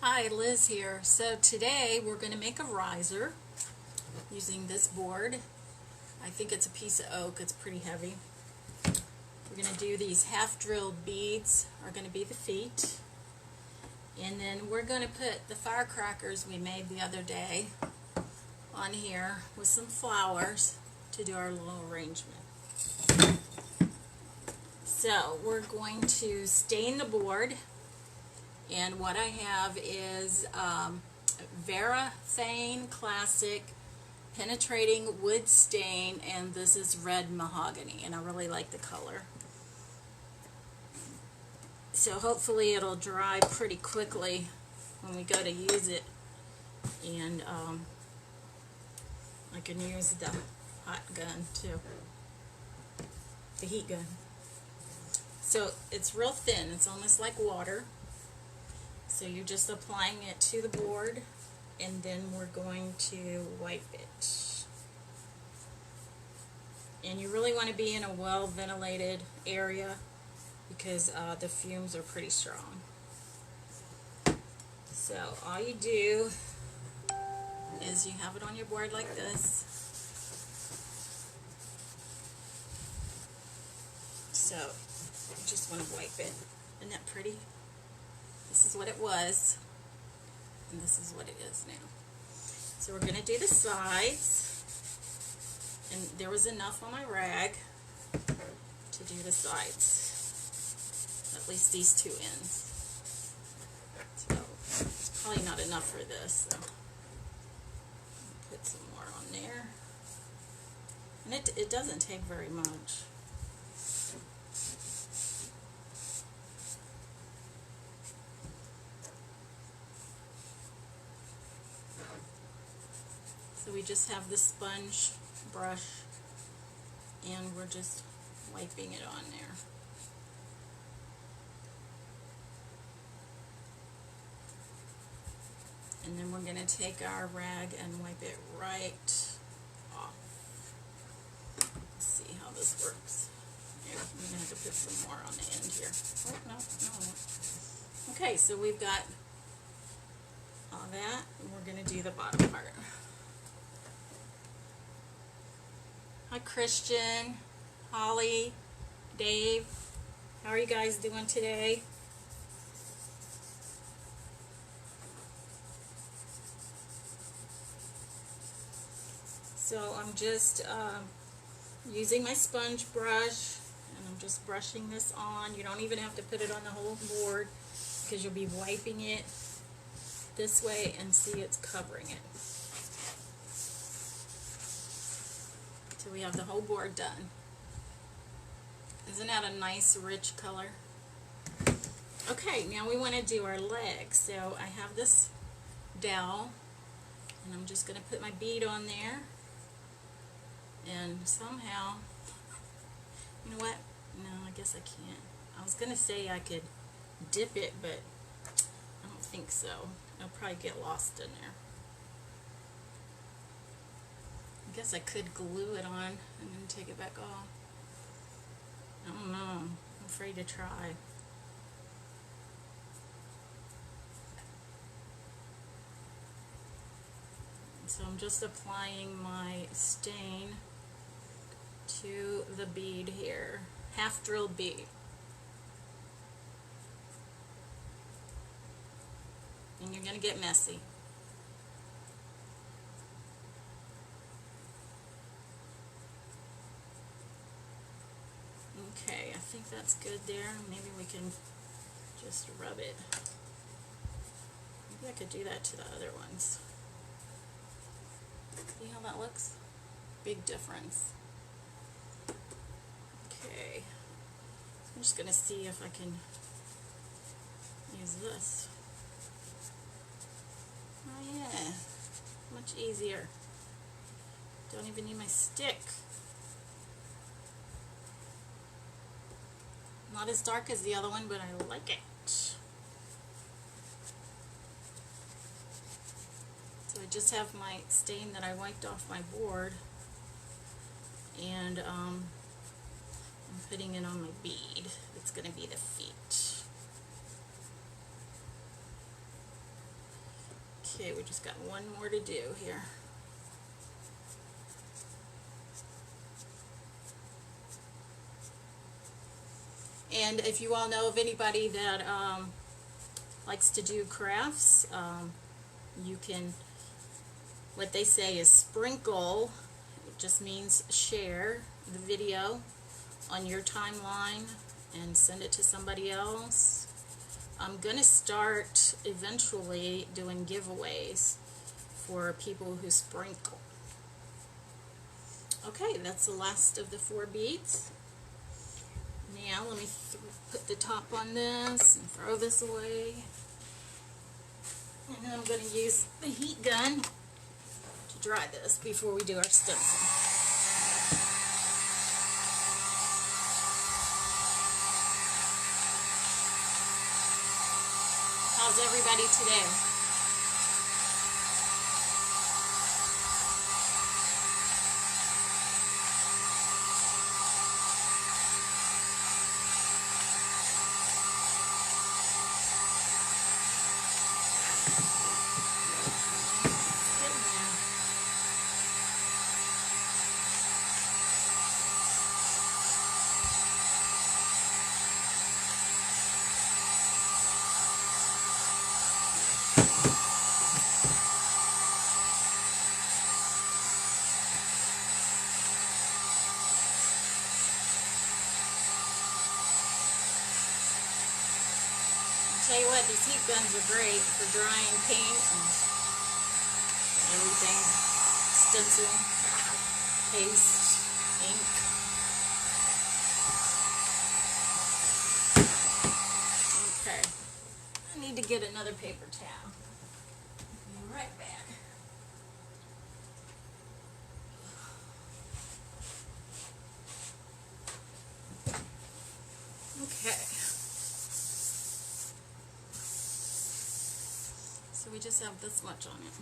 Hi, Liz here. So today we're going to make a riser using this board. I think it's a piece of oak. It's pretty heavy. We're going to do these half-drilled beads are going to be the feet. And then we're going to put the firecrackers we made the other day on here with some flowers to do our little arrangement. So we're going to stain the board. And what I have is Varathane Classic Penetrating Wood Stain, and this is red mahogany, and I really like the color. So hopefully it'll dry pretty quickly when we go to use it, and I can use the hot gun too, the heat gun. So it's real thin, it's almost like water. So you're just applying it to the board, and then we're going to wipe it. And you really want to be in a well-ventilated area because the fumes are pretty strong. So all you do is you have it on your board like this. So you just want to wipe it. Isn't that pretty? This is what it was, and this is what it is now. So we're going to do the sides, and there was enough on my rag to do the sides, at least these two ends. So it's probably not enough for this, so put some more on there. And it doesn't take very much. So we just have the sponge brush, and we're just wiping it on there. And then we're going to take our rag and wipe it right off. Let's see how this works. Here, I'm going to have to put some more on the end here. Oh, no. Okay, so we've got all that, and we're going to do the bottom part. Hi Christian, Holly, Dave, how are you guys doing today? So I'm just using my sponge brush, and I'm just brushing this on. You don't even have to put it on the whole board because you'll be wiping it this way, and see it's covering it. So we have the whole board done. Isn't that a nice rich color? Okay, now we want to do our legs. So I have this dowel, and I'm just going to put my bead on there, and somehow, you know what, no, I guess I can't. I was going to say I could dip it, but I don't think so. It'll probably get lost in there. I guess I could glue it on and then take it back off. I don't know. I'm afraid to try. So I'm just applying my stain to the bead here. Half drilled bead. And you're going to get messy. Okay, I think that's good there. Maybe we can just rub it. Maybe I could do that to the other ones. See how that looks? Big difference. Okay. I'm just going to see if I can use this. Oh yeah, much easier. Don't even need my stick. Not as dark as the other one, but I like it. So I just have my stain that I wiped off my board, and I'm putting it on my bead. It's going to be the feet. Okay, we just got one more to do here. And if you all know of anybody that likes to do crafts, you can, what they say is sprinkle, it just means share the video on your timeline and send it to somebody else. I'm going to start eventually doing giveaways for people who sprinkle. Okay, that's the last of the 4 beads. Now let me put the top on this and throw this away. And then I'm going to use the heat gun to dry this before we do our stencil. How's everybody today? Tell you what, these heat guns are great for drying paint and everything. Stencil, paste, ink. Okay. I need to get another paper towel. Be right back. Okay. So we just have this much on it.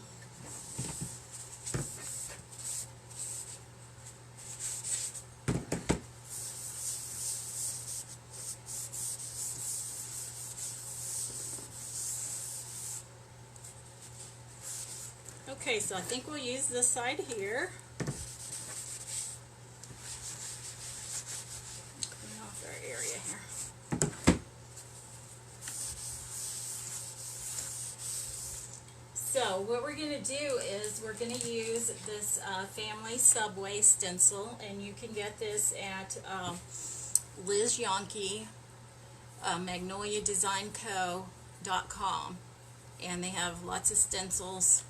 Okay, so I think we'll use this side here. Clean off our area here. So what we're going to do is we're going to use this Family Subway stencil, and you can get this at Liz Yonke, MagnoliaDesignCo.com, and they have lots of stencils,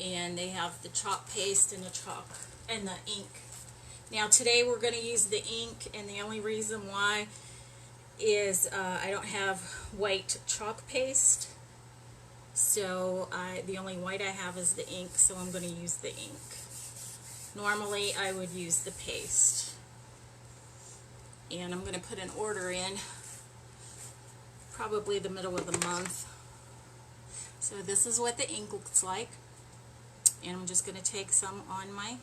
and they have the chalk paste and the chalk and the ink. Now today we're going to use the ink, and the only reason why is I don't have white chalk paste. So the only white I have is the ink, so I'm going to use the ink. Normally I would use the paste. And I'm going to put an order in probably the middle of the month. So this is what the ink looks like. And I'm just going to take some on my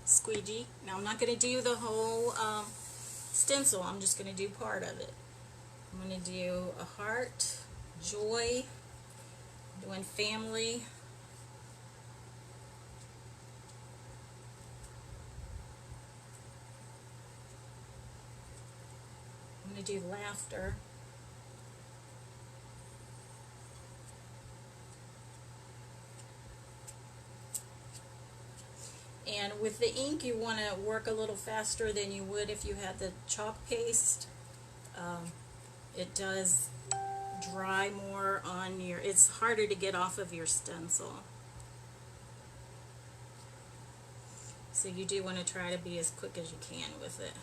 squeegee. Now I'm not going to do the whole stencil, I'm just going to do part of it. I'm going to do a heart, joy, doing family, I'm going to do laughter, and with the ink you want to work a little faster than you would if you had the chalk paste. It does dry more on your, it's harder to get off of your stencil. So you do want to try to be as quick as you can with it.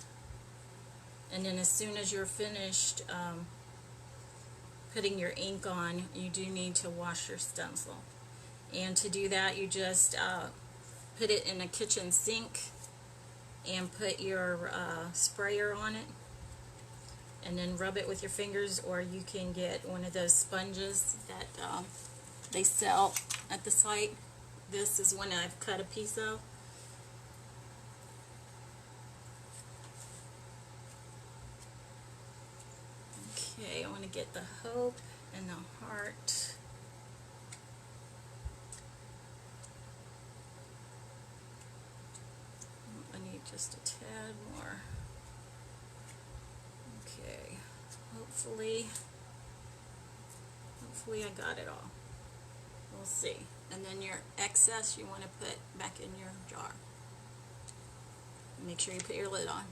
And then as soon as you're finished putting your ink on, you do need to wash your stencil. And to do that, you just put it in a kitchen sink and put your sprayer on it, and then rub it with your fingers, or you can get one of those sponges that they sell at the site. This is one I've cut a piece of. Okay, I want to get the hope and the heart. Just a tad more. Okay, hopefully I got it all. We'll see. And then your excess you want to put back in your jar. Make sure you put your lid on.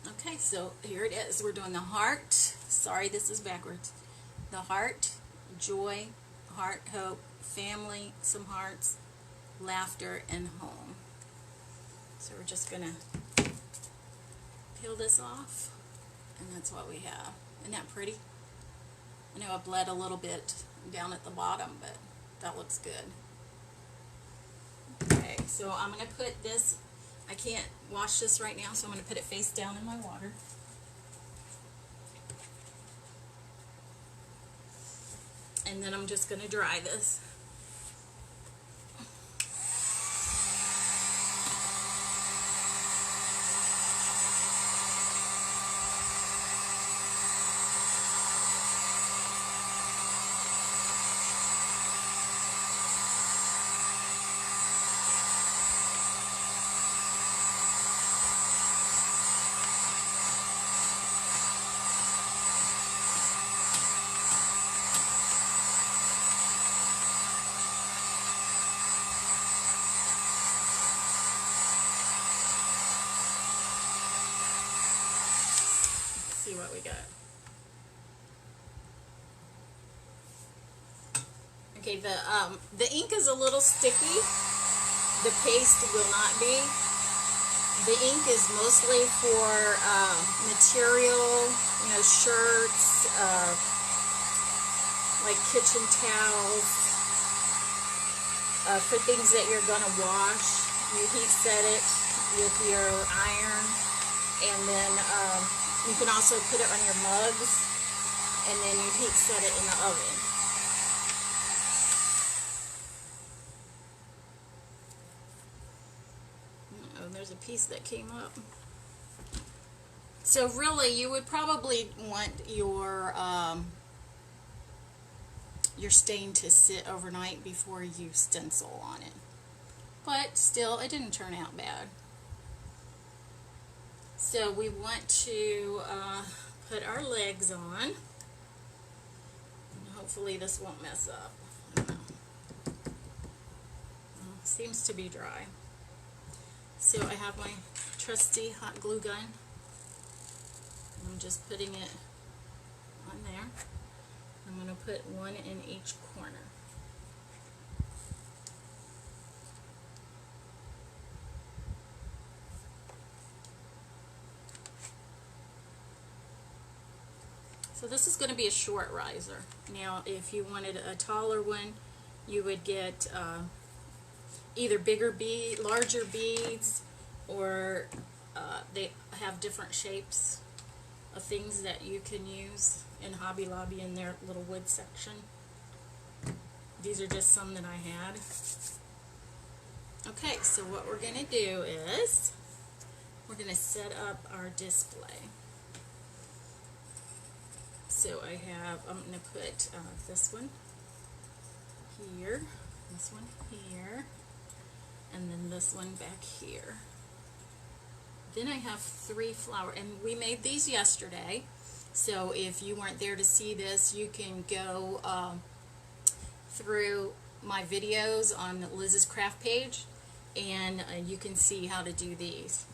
Okay, so here it is. We're doing the heart. Sorry, this is backwards. The heart, joy, heart, hope, family, some hearts, laughter, and home. So we're just going to peel this off, and that's what we have. Isn't that pretty? I know I bled a little bit down at the bottom, but that looks good. Okay, so I'm going to put this, I can't wash this right now, so I'm going to put it face down in my water. And then I'm just going to dry this. See what we got. Okay, the ink is a little sticky. The paste will not be. The ink is mostly for material, you know, shirts, like kitchen towels, for things that you're gonna wash. You heat set it with your iron, and then you can also put it on your mugs, and then you heat set it in the oven. Oh, there's a piece that came up. So really, you would probably want your stain to sit overnight before you stencil on it. But still, it didn't turn out bad. So we want to put our legs on. And hopefully this won't mess up. I don't know. Well, seems to be dry. So I have my trusty hot glue gun. I'm just putting it on there. I'm going to put one in each corner. So this is going to be a short riser. Now if you wanted a taller one, you would get either larger beads, or they have different shapes of things that you can use in Hobby Lobby in their little wood section. These are just some that I had. Okay, so what we're going to do is we're going to set up our display. So I'm going to put this one here, this one here, and then this one back here. Then I have 3 flowers, and we made these yesterday, so if you weren't there to see this, you can go through my videos on Liz's craft page, and you can see how to do these.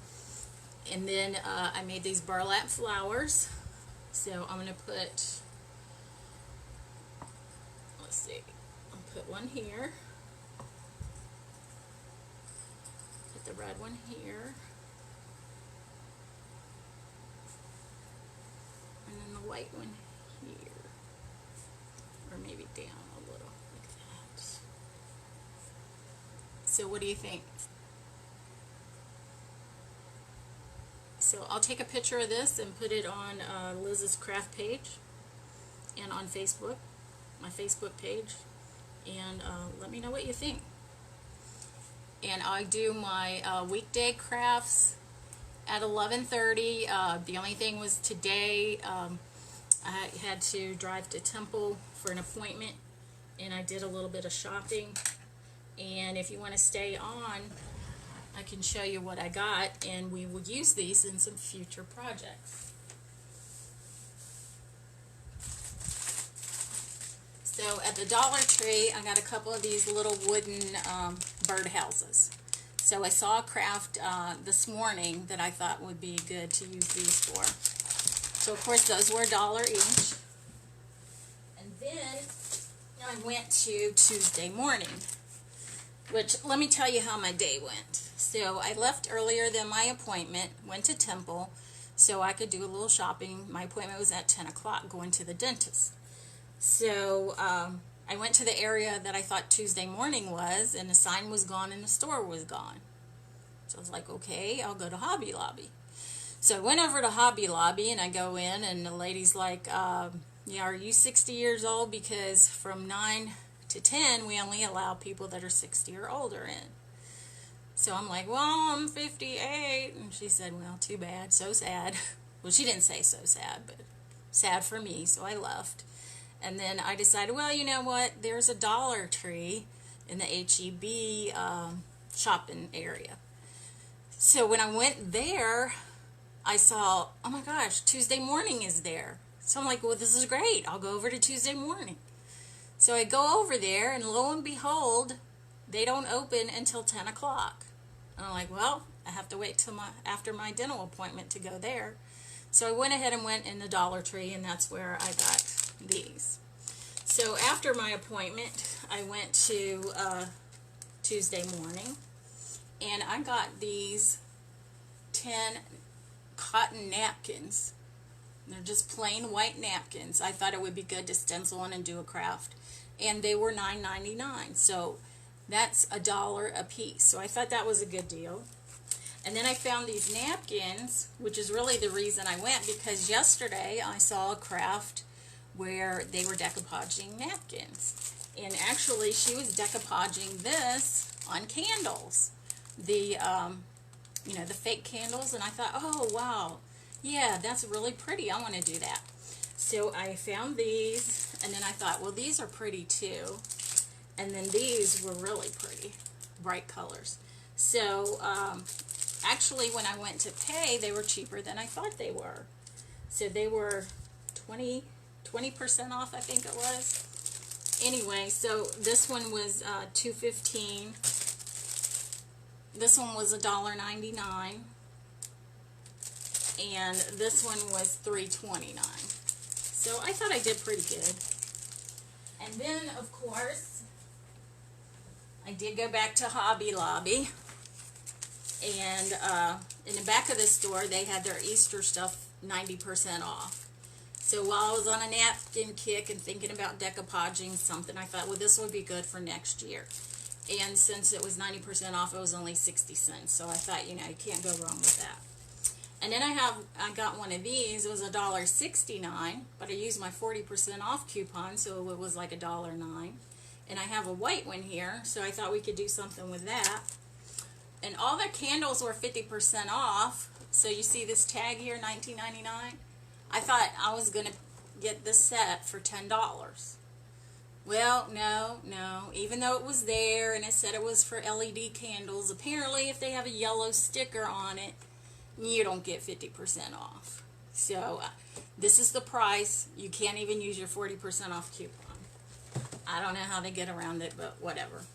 And then I made these burlap flowers, so I'm going to put, let's see, I'll put one here, put the red one here, and then the white one here, or maybe down a little, like that. So what do you think? So I'll take a picture of this and put it on Liz's craft page and on Facebook, my Facebook page, and let me know what you think. And I do my weekday crafts at 11:30. The only thing was today I had to drive to Temple for an appointment, and I did a little bit of shopping. And if you want to stay on, I can show you what I got, and we will use these in some future projects. So at the Dollar Tree, I got a couple of these little wooden birdhouses. So I saw a craft this morning that I thought would be good to use these for. So of course those were $1 each. And then I went to Tuesday morning, which let me tell you how my day went. So I left earlier than my appointment, went to Temple so I could do a little shopping. My appointment was at 10 o'clock, going to the dentist. So I went to the area that I thought Tuesday morning was, and the sign was gone and the store was gone. So I was like, okay, I'll go to Hobby Lobby. So I went over to Hobby Lobby, and I go in, and the lady's like, yeah, are you 60 years old? Because from 9 to 10, we only allow people that are 60 or older in. So I'm like, well, I'm 58. And she said, well, too bad, so sad. Well, she didn't say so sad, but sad for me, so I left. And then I decided, well, you know what, there's a Dollar Tree in the HEB shopping area. So when I went there, I saw, oh my gosh, Tuesday morning is there. So I'm like, well, this is great. I'll go over to Tuesday morning. So I go over there, and lo and behold, they don't open until 10 o'clock. And I'm like, well, I have to wait till after my dental appointment to go there. So I went ahead and went in the Dollar Tree, and that's where I got these. So after my appointment, I went to Tuesday morning, and I got these 10 cotton napkins. They're just plain white napkins. I thought it would be good to stencil on and do a craft. And they were $9.99. So that's $1 a piece. So I thought that was a good deal. And then I found these napkins, which is really the reason I went, because yesterday I saw a craft where they were decoupaging napkins. And actually she was decoupaging this on candles. The, you know, the fake candles. And I thought, oh, wow. Yeah, that's really pretty. I want to do that. So I found these, and then I thought, well, these are pretty too. And then these were really pretty, bright colors. So actually, when I went to pay, they were cheaper than I thought they were. So they were 20% off, I think it was. Anyway, so this one was $2.15. This one was $1.99. And this one was $3.29. So I thought I did pretty good. And then, of course, I did go back to Hobby Lobby. And in the back of the store, they had their Easter stuff 90% off. So while I was on a napkin kick and thinking about decoupaging something, I thought, well, this would be good for next year. And since it was 90% off, it was only 60 cents. So I thought, you know, you can't go wrong with that. And then I got one of these. It was $1.69, but I used my 40% off coupon, so it was like $1.09. And I have a white one here, so I thought we could do something with that. And all the candles were 50% off. So you see this tag here, $19.99. I thought I was going to get this set for $10. Well, no. Even though it was there and it said it was for LED candles, apparently if they have a yellow sticker on it, you don't get 50% off. So this is the price. You can't even use your 40% off coupon. I don't know how they get around it, but whatever.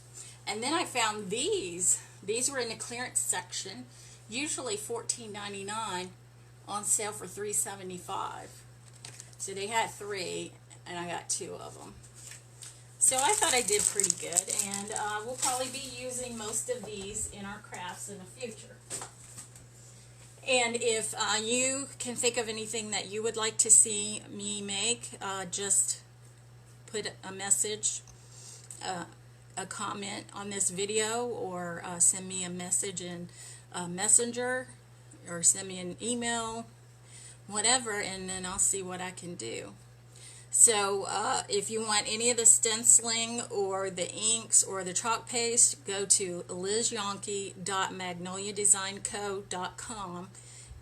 And then I found these. These were in the clearance section, usually $14.99, on sale for $3.75. So they had 3, and I got 2 of them. So I thought I did pretty good, and we'll probably be using most of these in our crafts in the future. And if you can think of anything that you would like to see me make, just put a message, a comment on this video, or send me a message in Messenger, or send me an email, whatever, and then I'll see what I can do. So if you want any of the stenciling or the inks or the chalk paste, go to lizyankee.magnoliadesignco.com,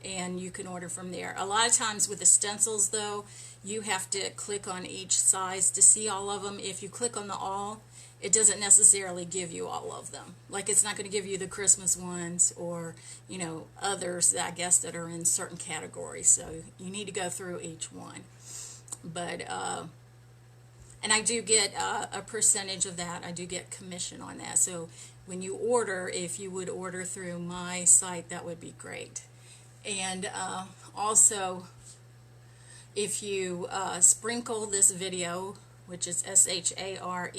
and you can order from there. A lot of times with the stencils though, you have to click on each size to see all of them. If you click on the all, it doesn't necessarily give you all of them. Like it's not going to give you the Christmas ones or, you know, others, I guess, that are in certain categories. So you need to go through each one. But, and I do get a percentage of that. I do get commission on that. So when you order, if you would order through my site, that would be great. And also, if you sprinkle this video, which is SHARE,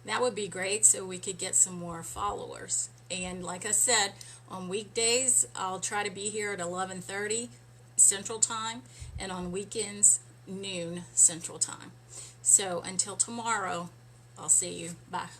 that would be great, so we could get some more followers. And like I said, on weekdays, I'll try to be here at 11:30 Central Time, and on weekends, noon Central Time. So until tomorrow, I'll see you. Bye.